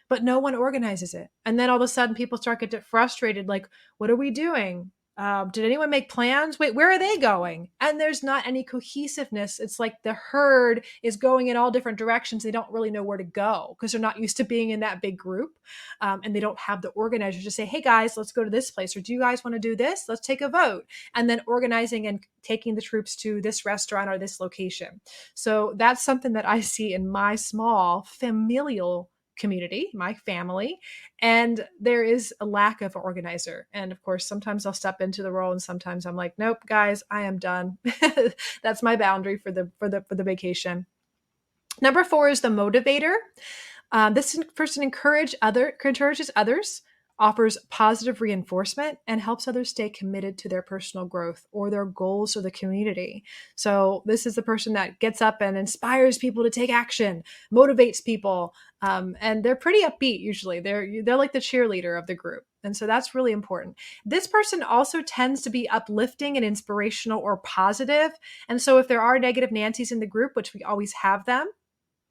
but no one organizes it. And then all of a sudden people start getting frustrated, like, what are we doing? Did anyone make plans? Wait, where are they going? And there's not any cohesiveness. It's like the herd is going in all different directions. They don't really know where to go because they're not used to being in that big group. And they don't have the organizers to say, hey guys, let's go to this place. Or do you guys want to do this? Let's take a vote. And then organizing and taking the troops to this restaurant or this location. So that's something that I see in my small familial community, my family, and there is a lack of an organizer. And of course, sometimes I'll step into the role, and sometimes I'm like, nope, guys, I am done. That's my boundary for the vacation. Number 4 is the motivator. This person encourages others, offers positive reinforcement, and helps others stay committed to their personal growth or their goals or the community. So this is the person that gets up and inspires people to take action, motivates people, and they're pretty upbeat usually. They're like the cheerleader of the group. And so that's really important. This person also tends to be uplifting and inspirational or positive. And so if there are negative Nancys in the group, which we always have them,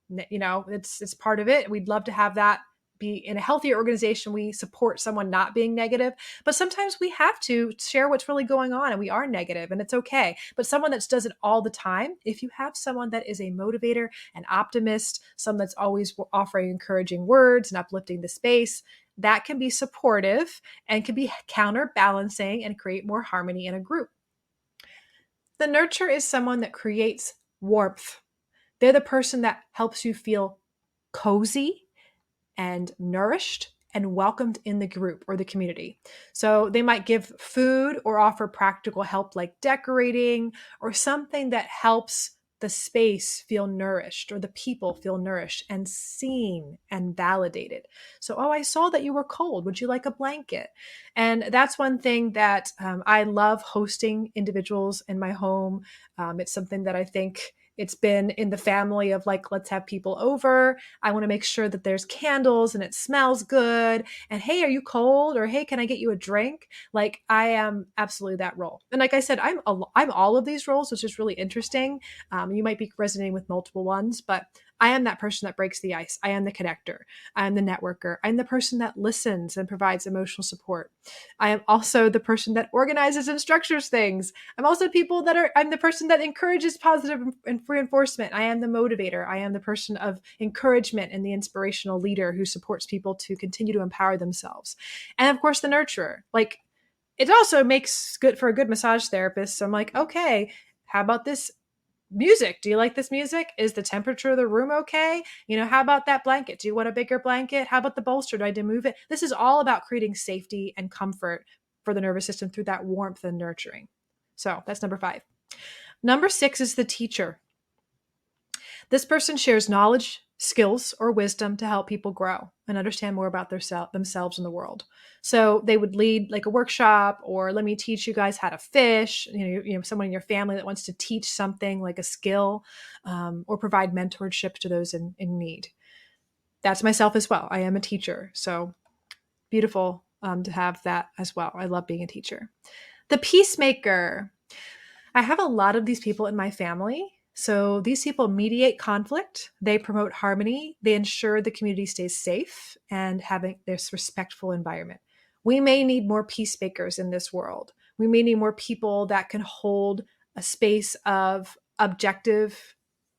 it's part of it. We'd love to have that be in a healthier organization. We support someone not being negative, but sometimes we have to share what's really going on, and we are negative, and it's okay. But someone that does it all the time, if you have someone that is a motivator, an optimist, someone that's always offering encouraging words and uplifting the space, that can be supportive and can be counterbalancing and create more harmony in a group. The nurture is someone that creates warmth. They're the person that helps you feel cozy and nourished and welcomed in the group or the community. So they might give food or offer practical help like decorating or something that helps the space feel nourished or the people feel nourished and seen and validated. So, I saw that you were cold. Would you like a blanket? And that's one thing that I love hosting individuals in my home. It's something that I think it's been in the family of like, let's have people over. I want to make sure that there's candles and it smells good. And hey, are you cold? Or hey, can I get you a drink? Like, I am absolutely that role. And like I said, I'm all of these roles, which is really interesting. You might be resonating with multiple ones, but I am that person that breaks the ice. I am the connector. I am the networker. I'm the person that listens and provides emotional support. I am also the person that organizes and structures things. I'm also I'm the person that encourages positive and reinforcement. I am the motivator. I am the person of encouragement and the inspirational leader who supports people to continue to empower themselves. And of course, the nurturer. Like, it also makes good for a good massage therapist. So I'm like, okay, how about this music? Do you like this music? Is the temperature of the room okay? How about that blanket? Do you want a bigger blanket? How about the bolster? Do I need to move it? This is all about creating safety and comfort for the nervous system through that warmth and nurturing. So that's number 5. Number 6 is the teacher. This person shares knowledge, skills or wisdom to help people grow and understand more about themselves and the world. So they would lead like a workshop, or let me teach you guys how to fish. Someone in your family that wants to teach something like a skill, or provide mentorship to those in need. That's myself as well. I am a teacher, so beautiful to have that as well. I love being a teacher. The peacemaker. I have a lot of these people in my family. So these people mediate conflict, they promote harmony, they ensure the community stays safe and having this respectful environment. We may need more peacemakers in this world. We may need more people that can hold a space of objective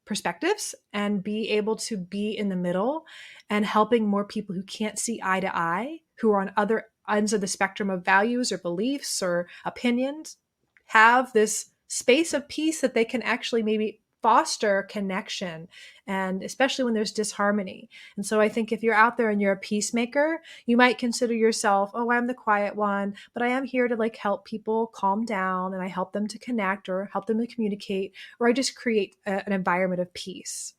perspectives and be able to be in the middle and helping more people who can't see eye to eye, who are on other ends of the spectrum of values or beliefs or opinions, have this space of peace that they can actually maybe foster connection, and especially when there's disharmony. And so I think if you're out there and you're a peacemaker, you might consider yourself, oh, I'm the quiet one, but I am here to like help people calm down, and I help them to connect or help them to communicate, or I just create an environment of peace.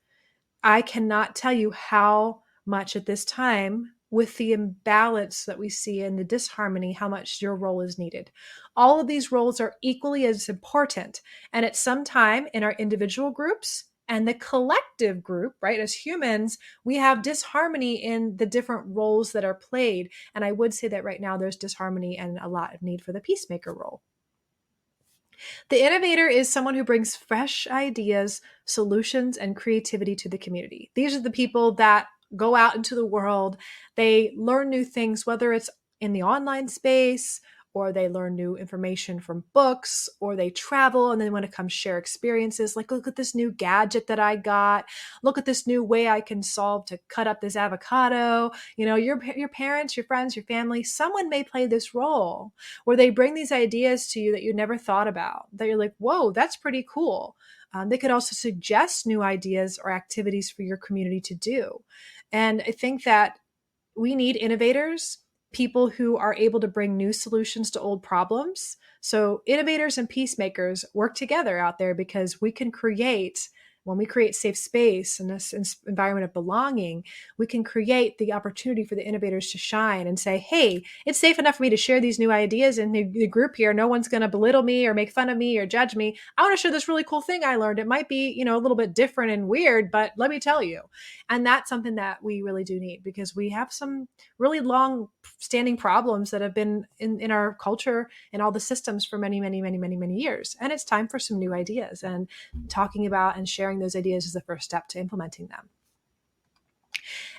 I cannot tell you how much at this time, with the imbalance that we see in the disharmony, how much your role is needed. All of these roles are equally as important. And at some time in our individual groups and the collective group, right, as humans, we have disharmony in the different roles that are played. And I would say that right now there's disharmony and a lot of need for the peacemaker role. The innovator is someone who brings fresh ideas, solutions, and creativity to the community. These are the people that go out into the world. They learn new things, whether it's in the online space, or they learn new information from books, or they travel and then want to come share experiences. Like, look at this new gadget that I got. Look at this new way I can solve to cut up this avocado. Your parents, your friends, your family, someone may play this role where they bring these ideas to you that you never thought about, that you're like, whoa, that's pretty cool. They could also suggest new ideas or activities for your community to do. And I think that we need innovators, people who are able to bring new solutions to old problems. So innovators and peacemakers work together out there, because we can create, when we create safe space and this environment of belonging, we can create the opportunity for the innovators to shine and say, hey, it's safe enough for me to share these new ideas in the group here. No one's going to belittle me or make fun of me or judge me. I want to share this really cool thing I learned. It might be, a little bit different and weird, but let me tell you. And that's something that we really do need, because we have some really long standing problems that have been in our culture and all the systems for many, many, many, many, many years. And it's time for some new ideas, and talking about and sharing those ideas is the first step to implementing them.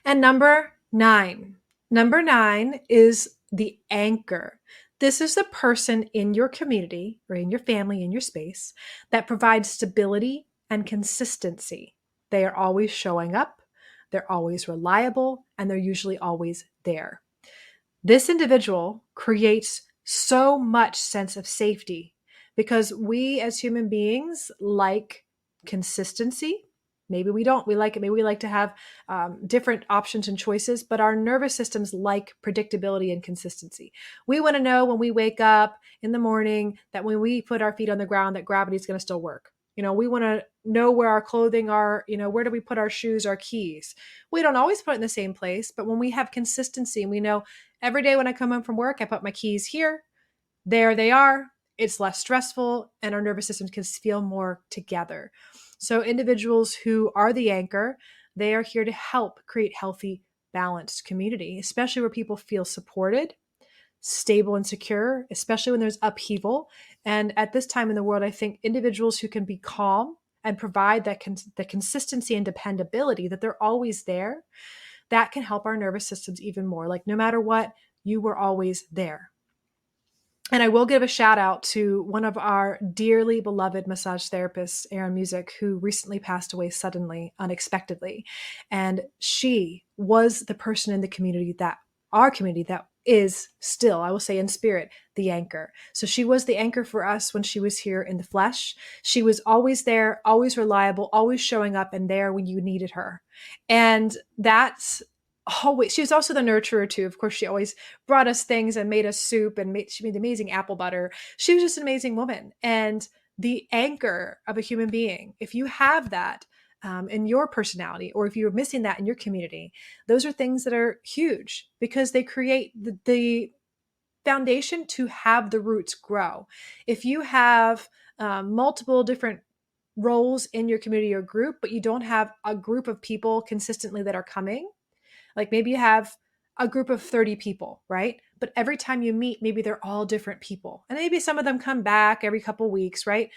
And number nine is the anchor. This is the person in your community or in your family, in your space, that provides stability and consistency. They are always showing up, they're always reliable, and they're usually always there. This individual creates so much sense of safety, because we as human beings like consistency. Maybe we don't. We like it. Maybe we like to have different options and choices, but our nervous systems like predictability and consistency. We want to know when we wake up in the morning that when we put our feet on the ground, that gravity is going to still work. We want to know where our clothing are, where do we put our shoes, our keys. We don't always put it in the same place, but when we have consistency and we know every day when I come home from work, I put my keys here, there they are, it's less stressful, and our nervous system can feel more together. So individuals who are the anchor, they are here to help create healthy, balanced community, especially where people feel supported, stable, and secure, especially when there's upheaval. And at this time in the world, I think individuals who can be calm and provide that the consistency and dependability, that they're always there, that can help our nervous systems even more. Like, no matter what, you were always there. And I will give a shout out to one of our dearly beloved massage therapists, Erin Music, who recently passed away suddenly, unexpectedly. And she was the person in the community, that our community, that is still, I will say in spirit, the anchor. So she was the anchor for us when she was here in the flesh. She was always there, always reliable, always showing up and there when you needed her. And that's always, she was also the nurturer too. Of course, she always brought us things and made us soup, and she made amazing apple butter. She was just an amazing woman and the anchor of a human being. If you have that, in your personality, or if you're missing that in your community, those are things that are huge because they create the foundation to have the roots grow. If you have multiple different roles in your community or group, but you don't have a group of people consistently that are coming, like maybe you have a group of 30 people, right? But every time you meet, maybe they're all different people. And maybe some of them come back every couple of weeks, right?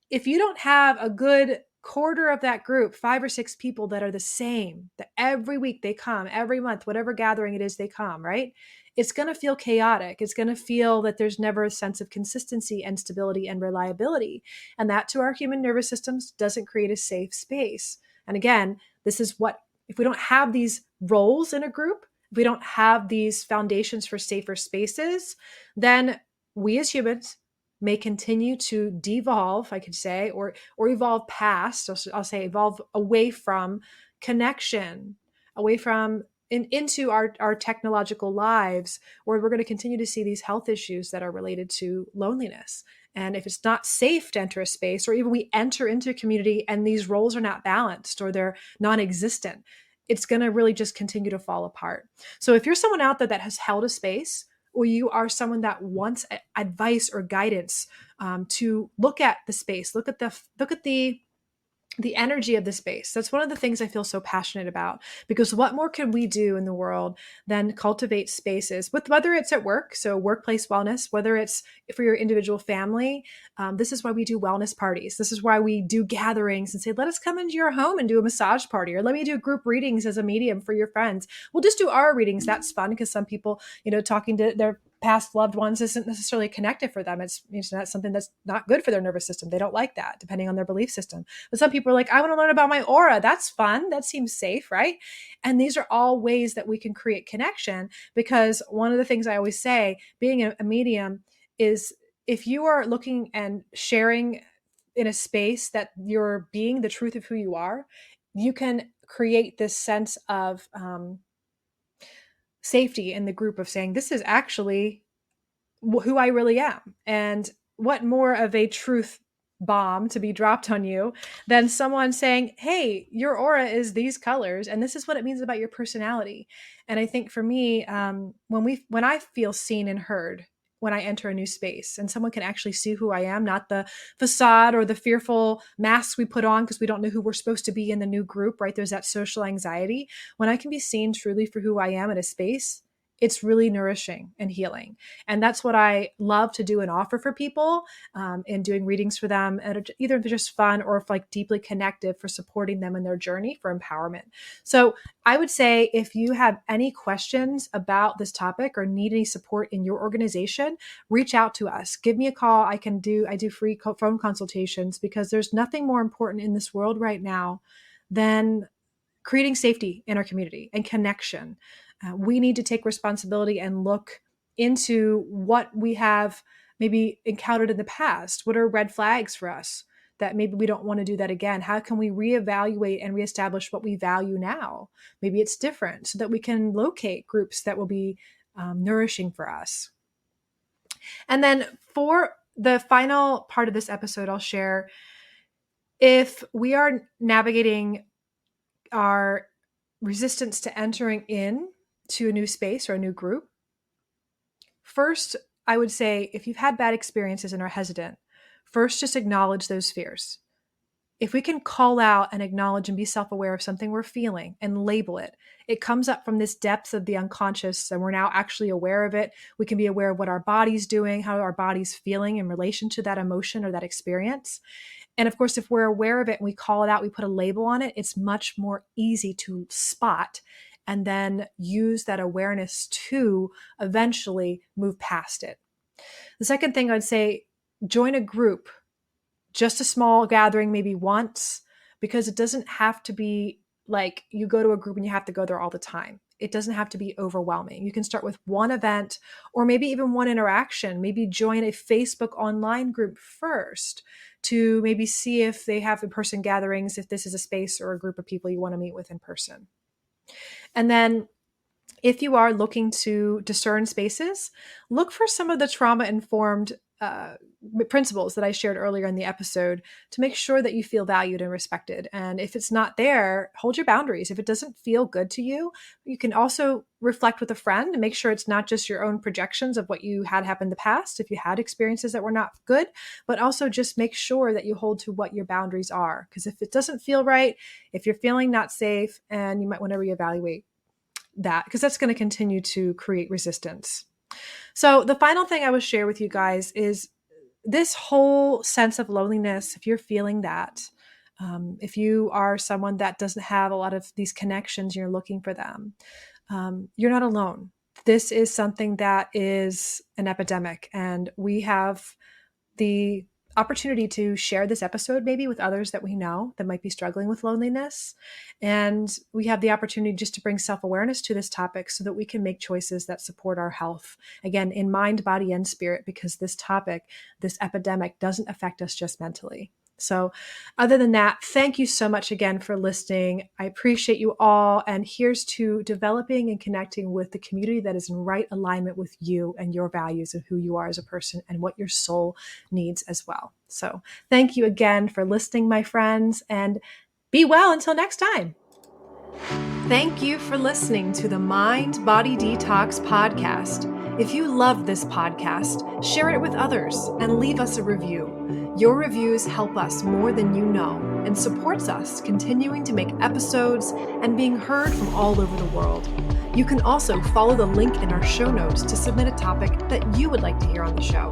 If you don't have a good quarter of that group, 5 or 6 people that are the same, that every week they come, every month, whatever gathering it is, they come, right? It's going to feel chaotic. It's going to feel that there's never a sense of consistency and stability and reliability. And that to our human nervous systems doesn't create a safe space. And again, this is what, if we don't have these roles in a group, if we don't have these foundations for safer spaces, then we as humans may continue to devolve, I could say, or evolve past. I'll say evolve away from connection, away from into our technological lives, where we're going to continue to see these health issues that are related to loneliness. And if it's not safe to enter a space, or even we enter into a community and these roles are not balanced or they're non-existent, it's going to really just continue to fall apart. So if you're someone out there that has held a space, or you are someone that wants advice or guidance to look at the space, look at the energy of the space. That's one of the things I feel so passionate about, because what more can we do in the world than cultivate spaces with, whether it's at work, so workplace wellness, whether it's for your individual family. This is why we do wellness parties. This is why we do gatherings and say, let us come into your home and do a massage party, or let me do group readings as a medium for your friends. We'll just do our readings. That's fun because some people, talking to their past loved ones isn't necessarily connected for them. It's not something that's not good for their nervous system. They don't like that, depending on their belief system. But some people are like, I want to learn about my aura. That's fun. That seems safe, right? And these are all ways that we can create connection, because one of the things I always say, being a medium, is if you are looking and sharing in a space that you're being the truth of who you are, you can create this sense of safety in the group of saying, this is actually who I really am. And what more of a truth bomb to be dropped on you than someone saying, hey, your aura is these colors, and this is what it means about your personality. And I think for me, when I feel seen and heard, when I enter a new space and someone can actually see who I am, not the facade or the fearful masks we put on because we don't know who we're supposed to be in the new group, right? There's that social anxiety. When I can be seen truly for who I am in a space, it's really nourishing and healing. And that's what I love to do and offer for people, in doing readings for them, and either just fun or like deeply connective for supporting them in their journey for empowerment. So I would say, if you have any questions about this topic or need any support in your organization, reach out to us. Give me a call. I do free phone consultations, because there's nothing more important in this world right now than creating safety in our community and connection. We need to take responsibility and look into what we have maybe encountered in the past. What are red flags for us that maybe we don't want to do that again? How can we reevaluate and reestablish what we value now? Maybe it's different, so that we can locate groups that will be nourishing for us. And then for the final part of this episode, I'll share, if we are navigating our resistance to entering in to a new space or a new group, first, I would say, if you've had bad experiences and are hesitant, first just acknowledge those fears. If we can call out and acknowledge and be self-aware of something we're feeling and label it, it comes up from this depth of the unconscious, and we're now actually aware of it. We can be aware of what our body's doing, how our body's feeling in relation to that emotion or that experience. And of course, if we're aware of it and we call it out, we put a label on it, it's much more easy to spot and then use that awareness to eventually move past it. The second thing I'd say, join a group, just a small gathering, maybe once, because it doesn't have to be like you go to a group and you have to go there all the time. It doesn't have to be overwhelming. You can start with one event, or maybe even one interaction. Maybe join a Facebook online group first to maybe see if they have in-person gatherings, if this is a space or a group of people you want to meet with in person. And then if you are looking to discern spaces, look for some of the trauma-informed principles that I shared earlier in the episode to make sure that you feel valued and respected. And if it's not there, hold your boundaries. If it doesn't feel good to you, you can also reflect with a friend and make sure it's not just your own projections of what you had happen in the past, if you had experiences that were not good, but also just make sure that you hold to what your boundaries are. Because if it doesn't feel right, if you're feeling not safe, and you might want to reevaluate that, because that's going to continue to create resistance. So the final thing I will share with you guys is this whole sense of loneliness. If you're feeling that, if you are someone that doesn't have a lot of these connections, you're looking for them, you're not alone. This is something that is an epidemic, and we have the opportunity to share this episode maybe with others that we know that might be struggling with loneliness. And we have the opportunity just to bring self-awareness to this topic so that we can make choices that support our health, again, in mind, body, and spirit, because this topic, this epidemic, doesn't affect us just mentally. So other than that, thank you so much again for listening. I appreciate you all. And here's to developing and connecting with the community that is in right alignment with you and your values and who you are as a person and what your soul needs as well. So thank you again for listening, my friends, and be well until next time. Thank you for listening to the Mind Body Detox podcast. If you love this podcast, share it with others and leave us a review. Your reviews help us more than you know and supports us continuing to make episodes and being heard from all over the world. You can also follow the link in our show notes to submit a topic that you would like to hear on the show.